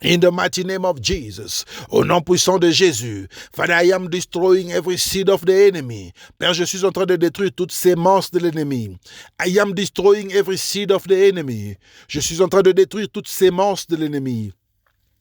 In the mighty name of Jesus, au nom puissant de Jésus, Father, I am destroying every seed of the enemy. Père, je suis en train de détruire toute sémence de l'ennemi. I am destroying every seed of the enemy. Je suis en train de détruire toute sémence de l'ennemi.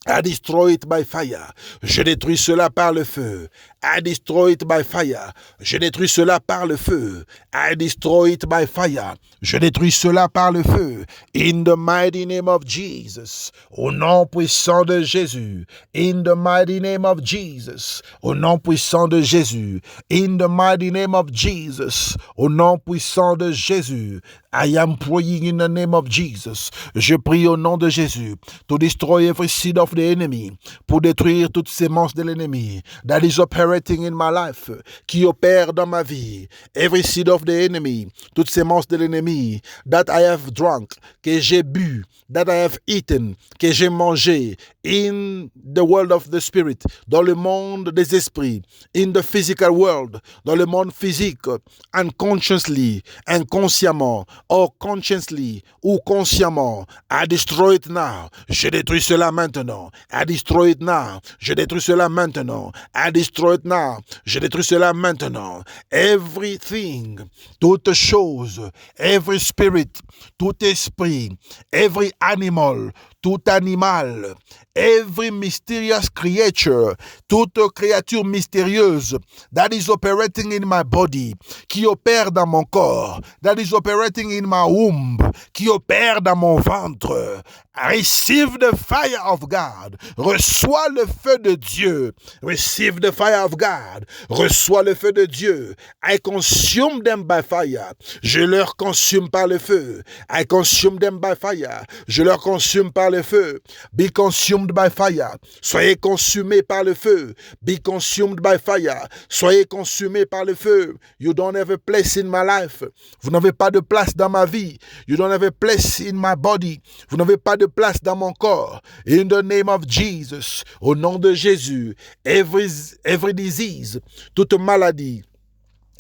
I destroy it by fire. Je détruis cela par le feu. I destroy it by fire. Je détruis cela par le feu. I destroy it by fire. Je détruis cela par le feu. In the mighty name of Jesus. Au nom puissant de Jésus. In the mighty name of Jesus. Au nom puissant de Jésus. In the mighty name of Jesus. Au nom puissant de Jésus. I am praying in the name of Jesus. Je prie au nom de Jésus. To destroy every seed of the enemy. Pour détruire toute sémence de l'ennemi. That is operating in my life. Qui opère dans ma vie. Every seed of the enemy. Toute sémence de l'ennemi. That I have drunk. Que j'ai bu. That I have eaten. Que j'ai mangé. In the world of the spirit. Dans le monde des esprits. In the physical world. Dans le monde physique. Unconsciously. Inconsciemment. Or consciously. Ou consciemment. I destroy it now. Je détruis cela maintenant. I destroy it now. Je détruis cela maintenant. I destroy it now. Je détruis cela maintenant. Everything. Toute chose. Every spirit. Tout esprit. Every animal. Tout animal, every mysterious creature, toute créature mystérieuse that is operating in my body, qui opère dans mon corps, that is operating in my womb, qui opère dans mon ventre, receive the fire of God, reçois le feu de Dieu, receive the fire of God, reçois le feu de Dieu, I consume them by fire, je leur consume par le feu, I consume them by fire, je leur consume par le feu. Be consumed by fire. Soyez consumés par le feu. Be consumed by fire. Soyez consumés par le feu. You don't have a place in my life. Vous n'avez pas de place dans ma vie. You don't have a place in my body. Vous n'avez pas de place dans mon corps. In the name of Jesus. Au nom de Jésus. Every disease. Toute maladie.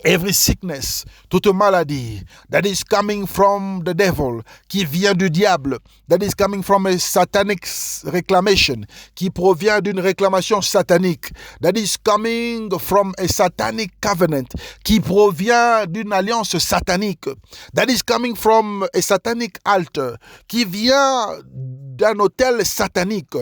Every sickness, toute maladie that is coming from the devil, qui vient du diable, that is coming from a satanic reclamation, qui provient d'une réclamation satanique, that is coming from a satanic covenant, qui provient d'une alliance satanique, that is coming from a satanic altar, qui vient d'un autel satanique.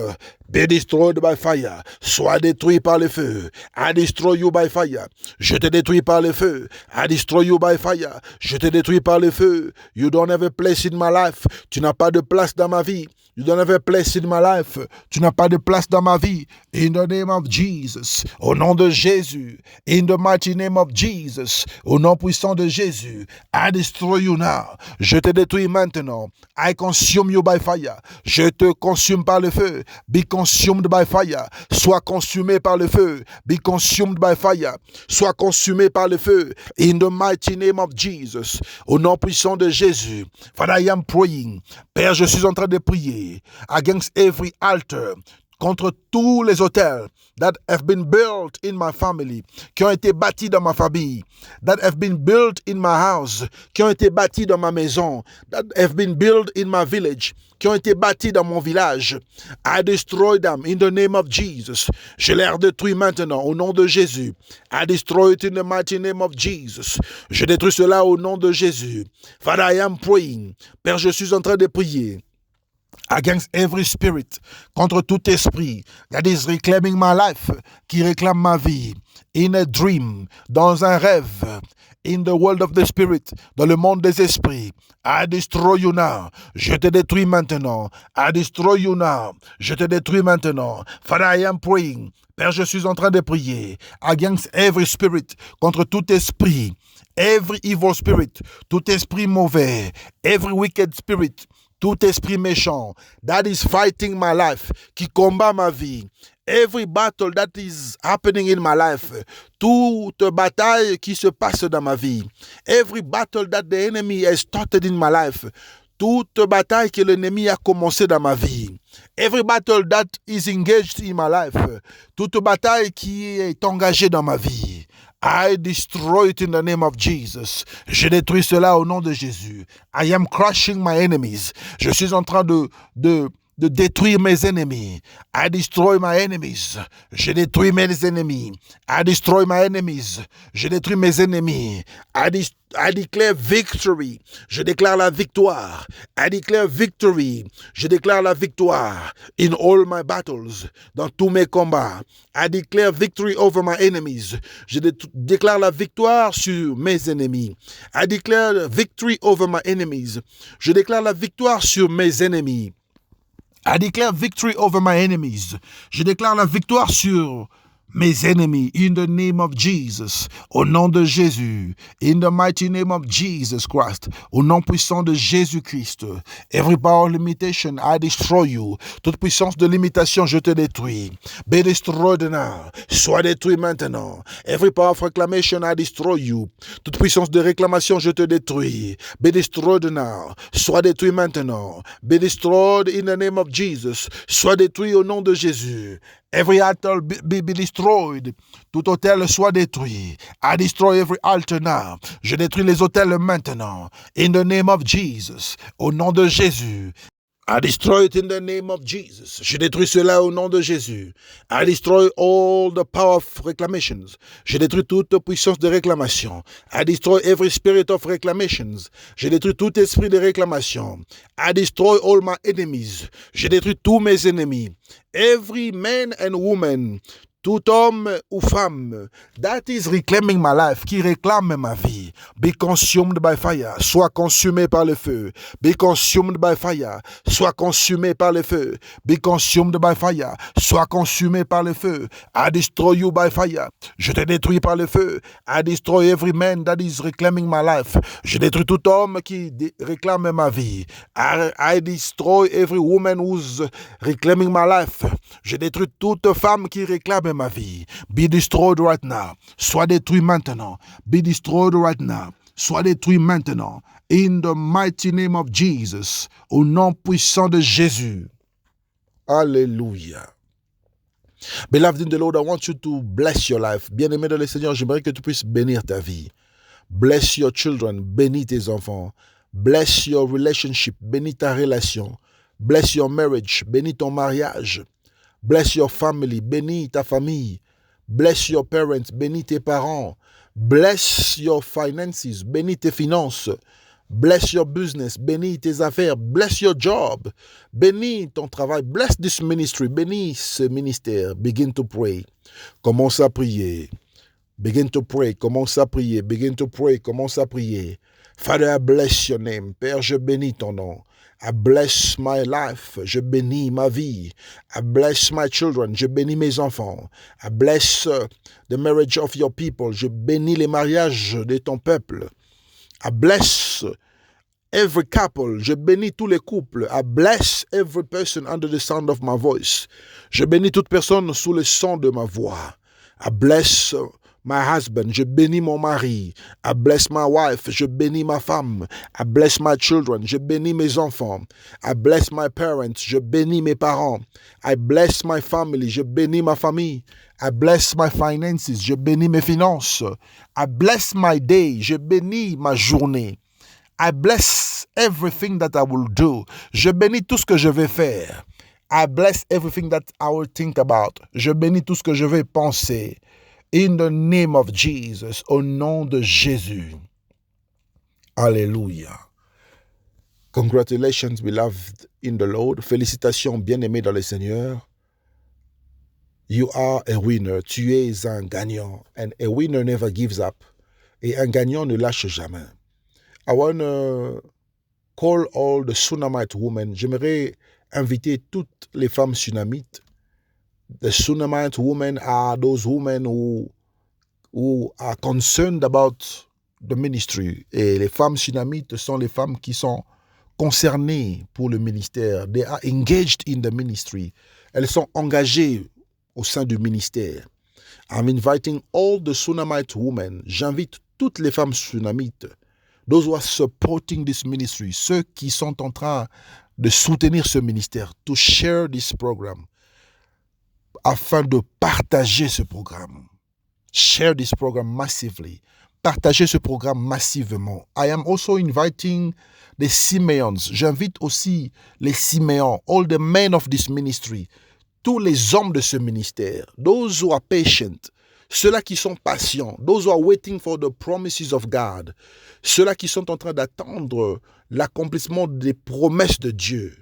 Be destroyed by fire. Sois détruit par le feu. I destroy you by fire. Je te détruis par le feu. I destroy you by fire. Je te détruis par le feu. You don't have a place in my life. Tu n'as pas de place dans ma vie. You don't have a place in my life. Tu n'as pas de place dans ma vie. In the name of Jesus. Au nom de Jésus. In the mighty name of Jesus. Au nom puissant de Jésus. I destroy you now. Je te détruis maintenant. I consume you by fire. Je te consume par le feu. Be consumed by fire. Sois consumé par le feu. Be consumed by fire. Sois consumé par le feu. In the mighty name of Jesus. Au nom puissant de Jésus. Father, I am praying. Père, je suis en train de prier against every altar, contre tous les autels that have been built in my family, qui ont été bâtis dans ma famille, that have been built in my house, qui ont été bâtis dans ma maison, that have been built in my village, qui ont été bâtis dans mon village. I destroy them in the name of Jesus. Je les détruis maintenant au nom de Jésus. I destroy it in the mighty name of Jesus. Je détruis cela au nom de Jésus. Father, I am praying. Père, je suis en train de prier against every spirit, contre tout esprit that is reclaiming my life, qui réclame ma vie, in a dream, dans un rêve, in the world of the spirit, dans le monde des esprits. I destroy you now. Je te détruis maintenant. I destroy you now. Je te détruis maintenant. Father, I am praying. Père, je suis en train de prier against every spirit, contre tout esprit, every evil spirit, tout esprit mauvais, every wicked spirit, tout esprit méchant that is fighting my life, qui combat ma vie. Every battle that is happening in my life, toute bataille qui se passe dans ma vie. Every battle that the enemy has started in my life. Toute bataille que l'ennemi a commencé dans ma vie. Every battle that is engaged in my life. Toute bataille qui est engagée dans ma vie. I destroy it in the name of Jesus. Je détruis cela au nom de Jésus. I am crushing my enemies. Je suis en train de détruire mes ennemis. I destroy my enemies. Je détruis mes ennemis. I destroy my enemies. Je détruis mes ennemis. I declare victory. Je déclare la victoire. I declare victory. Je déclare la victoire in all my battles. Dans tous mes combats. I declare victory over my enemies. Je déclare la victoire sur mes ennemis. I declare victory over my enemies. Je déclare la victoire sur mes ennemis. I declare victory over my enemies. Je déclare la victoire sur mes ennemis, in the name of Jesus, au nom de Jésus, in the mighty name of Jesus Christ, au nom puissant de Jésus-Christ. Every power of limitation, I destroy you. Toute puissance de limitation, je te détruis. Be destroyed now. Sois détruit maintenant. Every power of reclamation, I destroy you. Toute puissance de réclamation, je te détruis. Be destroyed now. Sois détruit maintenant. Be destroyed in the name of Jesus. Sois détruit au nom de Jésus. Every altar be destroyed. Tout autel soit détruit. I destroy every altar now. Je détruis les autels maintenant. In the name of Jesus. Au nom de Jésus. I destroy it in the name of Jesus. Je détruis cela au nom de Jésus. I destroy all the power of reclamations. Je détruis toute puissance de réclamation. I destroy every spirit of reclamations. Je détruis tout esprit de réclamation. I destroy all my enemies. Je détruis tous mes ennemis. Every man and woman, tout homme ou femme that is reclaiming my life, qui réclame ma vie, be consumed by fire, soit consumé par le feu. Be consumed by fire, soit consumé par le feu. Be consumed by fire, soit consumé par le feu. I destroy you by fire. Je te détruis par le feu. I destroy every man that is reclaiming my life. Je détruis tout homme qui réclame ma vie. I destroy every woman who's reclaiming my life. Je détruis toute femme qui réclame ma vie. Be destroyed right now. Sois détruit maintenant. Be destroyed right now. Sois détruit maintenant. In the mighty name of Jesus. Au nom puissant de Jésus. Alléluia. Beloved in the Lord, I want you to bless your life. Bien-aimé dans le Seigneur, j'aimerais que tu puisses bénir ta vie. Bless your children. Bénis tes enfants. Bless your relationship. Bénis ta relation. Bless your marriage. Bénis ton mariage. Bless your family. Bénis ta famille. Bless your parents. Bénis tes parents. Bless your finances. Bénis tes finances. Bless your business. Bénis tes affaires. Bless your job. Bénis ton travail. Bless this ministry. Bénis ce ministère. Begin to pray. Commence à prier. Begin to pray. Commence à prier. Begin to pray. Commence à prier. Father, I bless your name. Père, je bénis ton nom. I bless my life. Je bénis ma vie. I bless my children. Je bénis mes enfants. I bless the marriage of your people. Je bénis les mariages de ton peuple. I bless every couple. Je bénis tous les couples. I bless every person under the sound of my voice. Je bénis toute personne sous le son de ma voix. I bless my husband. Je bénis mon mari. I bless my wife. Je bénis ma femme. I bless my children. Je bénis mes enfants. I bless my parents. Je bénis mes parents. I bless my family. Je bénis ma famille. I bless my finances. Je bénis mes finances. I bless my day. Je bénis ma journée. I bless everything that I will do. Je bénis tout ce que je vais faire. I bless everything that I will think about. Je bénis tout ce que je vais penser. In the name of Jesus, au nom de Jésus. Alléluia. Congratulations, beloved in the Lord. Félicitations, bien-aimés dans le Seigneur. You are a winner. Tu es un gagnant. And a winner never gives up. Et un gagnant ne lâche jamais. I want to call all the Sunamite women. J'aimerais inviter toutes les femmes sunamites. The Sunamite women are those women who are concerned about the ministry. Et les femmes sunamites sont les femmes qui sont concernées pour le ministère. They are engaged in the ministry. Elles sont engagées au sein du ministère. I'm inviting all the Sunamite women. J'invite toutes les femmes sunamites. Those who are supporting this ministry. Ceux qui sont en train de soutenir ce ministère. To share this program. Afin de partager ce programme. Share this program massively. Partagez ce programme massivement. I am also inviting the Simeons. J'invite aussi les Siméons, all the men of this ministry, tous les hommes de ce ministère, those who are patient, ceux-là qui sont patients, those who are waiting for the promises of God, ceux-là qui sont en train d'attendre l'accomplissement des promesses de Dieu.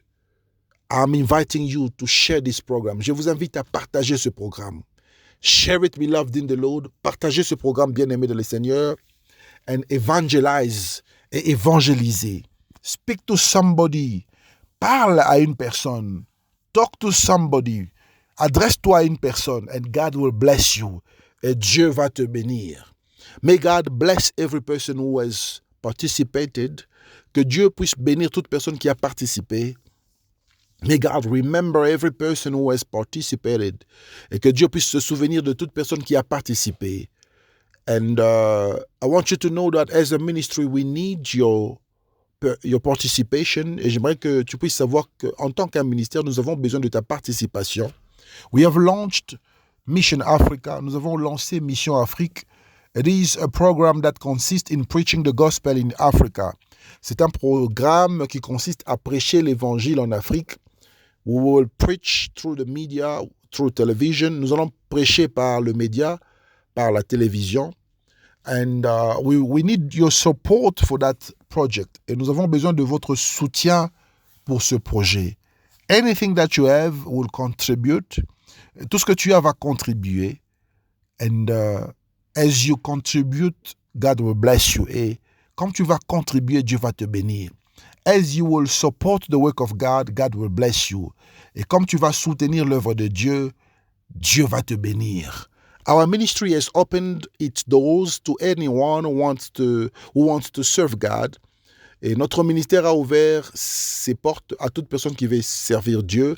I'm inviting you to share this program. Je vous invite à partager ce programme. Share it, beloved in the Lord. Partagez ce programme, bien-aimé de le Seigneur. And evangelize et évangéliser. Speak to somebody. Parle à une personne. Talk to somebody. Adresse-toi à une personne and God will bless you. Et Dieu va te bénir. May God bless every person who has participated. Que Dieu puisse bénir toute personne qui a participé. May God remember every person who has participated. Et que Dieu puisse se souvenir de toute personne qui a participé. And I want you to know that as a ministry, we need your participation. Et j'aimerais que tu puisses savoir qu'en tant qu'un ministère, nous avons besoin de ta participation. We have launched Mission Africa. Nous avons lancé Mission Afrique. It is a program that consists in preaching the gospel in Africa. C'est un programme qui consiste à prêcher l'évangile en Afrique. We will preach through the media, through television. Nous allons prêcher par le média, par la télévision. And we need your support for that project. Et nous avons besoin de votre soutien pour ce projet. Anything that you have will contribute. Tout ce que tu as va contribuer. And as you contribute, God will bless you. Et comme tu vas contribuer, Dieu va te bénir. As you will support the work of God, God will bless you. Et comme tu vas soutenir l'œuvre de Dieu, Dieu va te bénir. Our ministry has opened its doors to anyone who wants to serve God. Et notre ministère a ouvert ses portes à toute personne qui veut servir Dieu.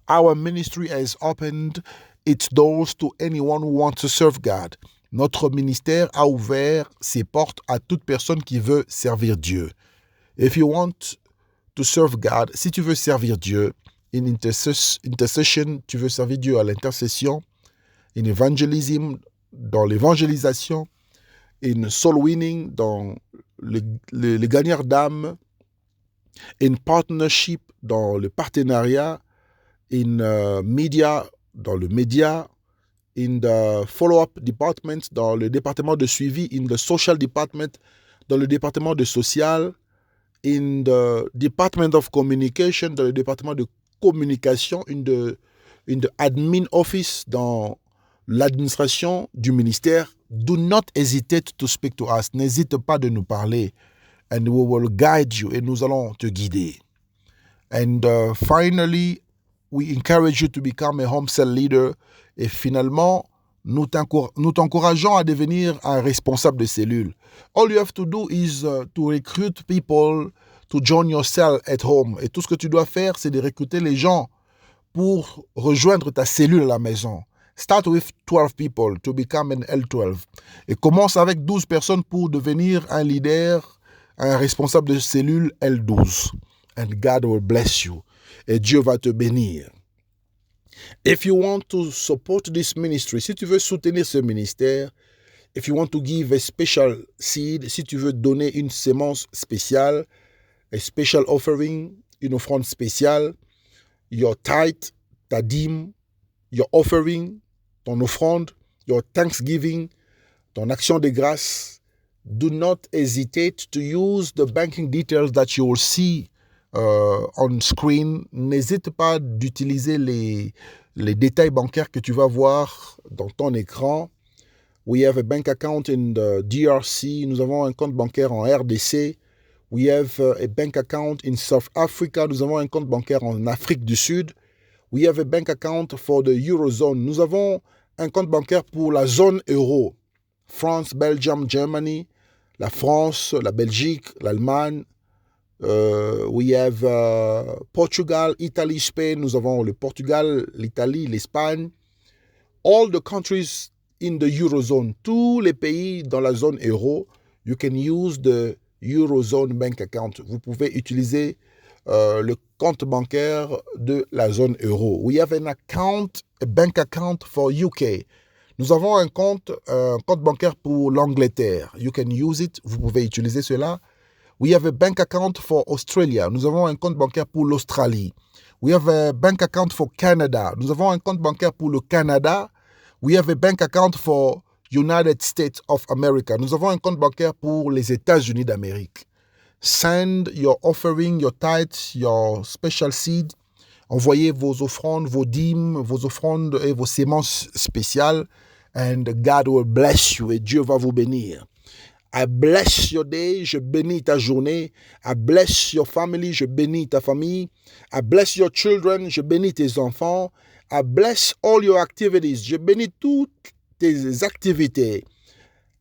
Our ministry has opened its doors to anyone who wants to serve God. Notre ministère a ouvert ses portes à toute personne qui veut servir Dieu. If you want to serve God, si tu veux servir Dieu, in intercession, tu veux servir Dieu à l'intercession, in evangelism, dans l'évangélisation, in soul winning, dans les gagneurs d'âme, in partnership, dans le partenariat, in media, dans le média, in the follow-up department, dans le département de suivi, in the social department, dans le département de social, in the department of communication, dans le département de communication, in the admin office, dans l'administration du ministère. Do not hesitate to speak to us. N'hésite pas de nous parler. And we will guide you. Et nous allons te guider. And finally, we encourage you to become a home cell leader. Et finalement, nous t'encourageons à devenir un responsable de cellule. All you have to do is to recruit people to join your cell at home. Et tout ce que tu dois faire, c'est de recruter les gens pour rejoindre ta cellule à la maison. Start with 12 people to become an L12. Et commence avec 12 personnes pour devenir un leader, un responsable de cellule L12. And God will bless you. Et Dieu va te bénir. If you want to support this ministry, si tu veux soutenir ce ministère, if you want to give a special seed, si tu veux donner une sémence spéciale, a special offering, une offrande spéciale, your tithe, ta dîme, your offering, ton offrande, your thanksgiving, ton action de grâce, do not hesitate to use the banking details that you will see on screen. N'hésite pas d'utiliser les détails bancaires que tu vas voir dans ton écran. We have a bank account in the DRC. Nous avons un compte bancaire en RDC. We have a bank account in South Africa. Nous avons un compte bancaire en Afrique du Sud. We have a bank account for the Eurozone. Nous avons un compte bancaire pour la zone euro. France, Belgium, Germany, la France, la Belgique, l'Allemagne. We have Portugal, Italy, Spain. Nous avons le Portugal, l'Italie, l'Espagne. All the countries in the Eurozone. Tous les pays dans la zone euro. You can use the Eurozone bank account. Vous pouvez utiliser le compte bancaire de la zone euro. We have an account, a bank account for UK. Nous avons un compte bancaire pour l'Angleterre. You can use it. Vous pouvez utiliser cela. We have a bank account for Australia. Nous avons un compte bancaire pour l'Australie. We have a bank account for Canada. Nous avons un compte bancaire pour le Canada. We have a bank account for United States of America. Nous avons un compte bancaire pour les États-Unis d'Amérique. Send your offering, your tithes, your special seed. Envoyez vos offrandes, vos dîmes, vos offrandes et vos sémences spéciales. And God will bless you. Et Dieu va vous bénir. I bless your day. Je bénis ta journée. I bless your family. Je bénis ta famille. I bless your children. Je bénis tes enfants. I bless all your activities. Je bénis toutes tes activités.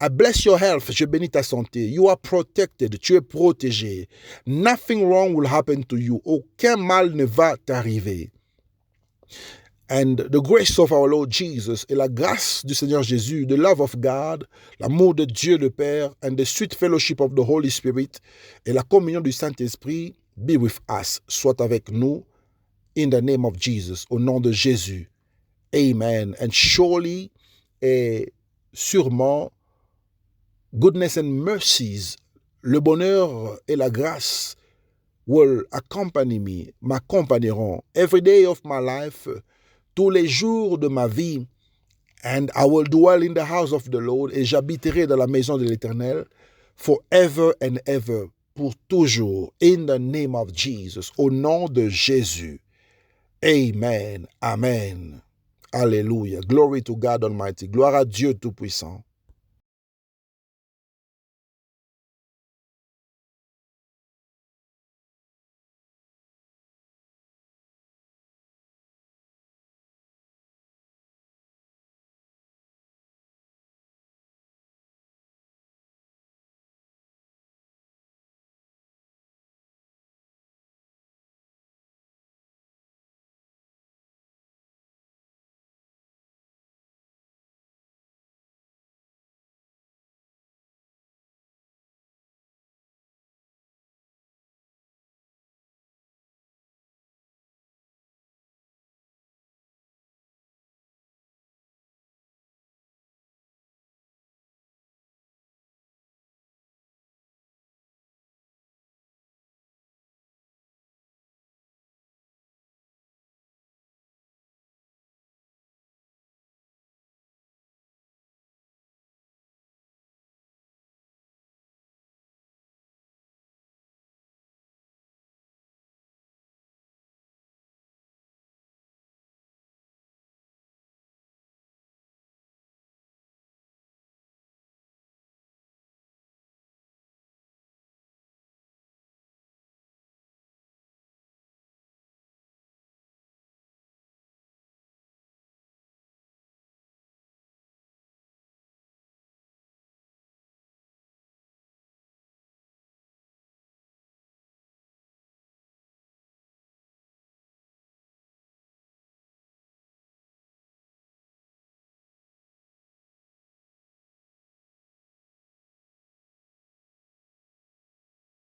I bless your health. Je bénis ta santé. You are protected. Tu es protégé. Nothing wrong will happen to you. Aucun mal ne va t'arriver. And the grace of our Lord Jesus, et la grâce du Seigneur Jésus, the love of God, l'amour de Dieu le Père, and the sweet fellowship of the Holy Spirit, et la communion du Saint-Esprit, be with us, soit avec nous, in the name of Jesus, au nom de Jésus. Amen. And surely, et sûrement, goodness and mercies, le bonheur et la grâce will accompany me, m'accompagneront every day of my life, tous les jours de ma vie, and I will dwell in the house of the Lord, et j'habiterai dans la maison de l'Éternel, forever and ever, pour toujours, in the name of Jesus, au nom de Jésus. Amen. Amen. Alléluia. Glory to God Almighty. Gloire à Dieu Tout-Puissant.